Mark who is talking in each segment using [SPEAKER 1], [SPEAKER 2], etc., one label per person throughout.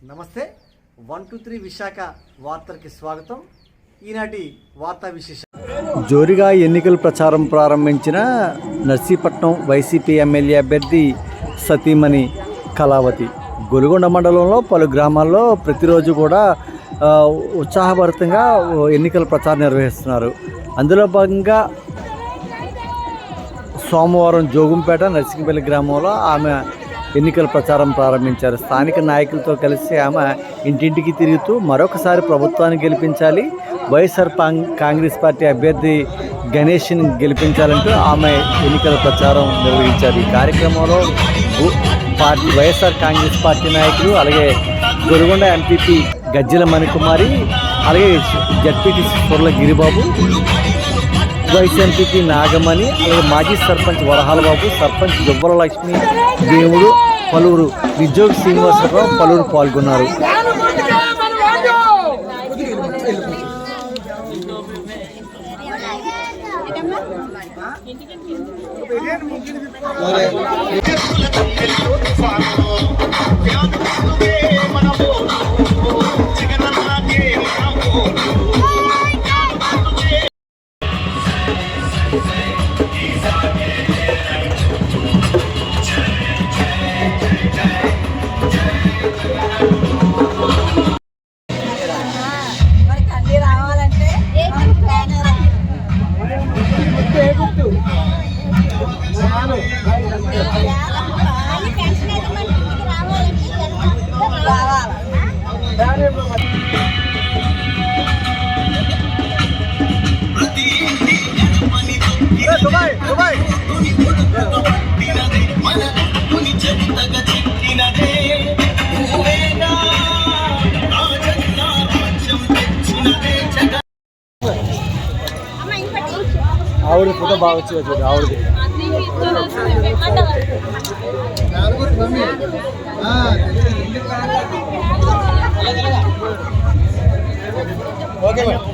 [SPEAKER 1] నమస్తే 123 విశాఖ వార్తలకి స్వాగతం. ఈనాటి వార్తా విశేషాలు. జోరుగా ఎన్నికల ప్రచారం ప్రారంభించిన నర్సీపట్నం వైసీపీ ఎమ్మెల్యే అభ్యర్థి సతీమణి కళావతి గొలుగొండ మండలంలో పలు గ్రామాల్లో ప్రతిరోజు కూడా ఉత్సాహభరితంగా ఎన్నికల ప్రచారం నిర్వహిస్తున్నారు. అందులో భాగంగా సోమవారం జోగుంపేట నర్సింగపల్లి గ్రామంలో ఆమె ఎన్నికల ప్రచారం ప్రారంభించారు. స్థానిక నాయకులతో కలిసి ఆమె ఇంటింటికి తిరుగుతూ మరొకసారి ప్రభుత్వాన్ని గెలిపించాలి, వైఎస్ఆర్ కాంగ్రెస్ పార్టీ అభ్యర్థి గణేష్ని గెలిపించాలంటూ ఆమె ఎన్నికల ప్రచారం నిర్వహించారు. ఈ కార్యక్రమంలో వైఎస్ఆర్ కాంగ్రెస్ పార్టీ నాయకులు, అలాగే గొలుగొండ ఎంపీపీ గజ్జల మణికుమారి, అలాగే ZPTC Surla Giribabu, vice MPP Nagamani, అలాగే మాజీ సర్పంచ్ వరహాల బాబు, సర్పంచ్ దుబ్బల లక్ష్మి దేవుడు, పలువురు నిజోగ్ శ్రీనివాసరావు పలువురు పాల్గొన్నారు. ఆవిడ ఫోటో బాగా వచ్చి చూడు ఆవిడది. Okay madam.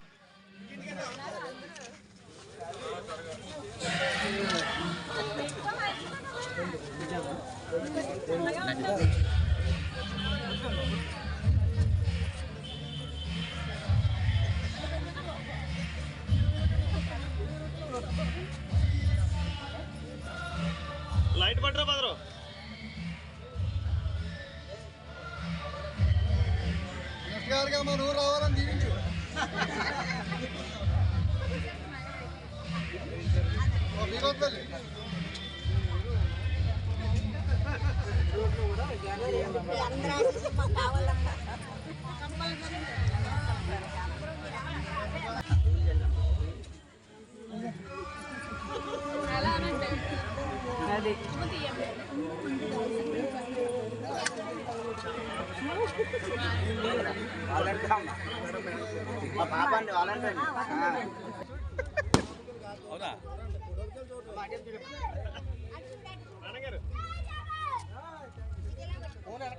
[SPEAKER 2] లైట్ పట్టరా బదరు. గారుగా మన ఊరు రావాలని దీవించు. అవునా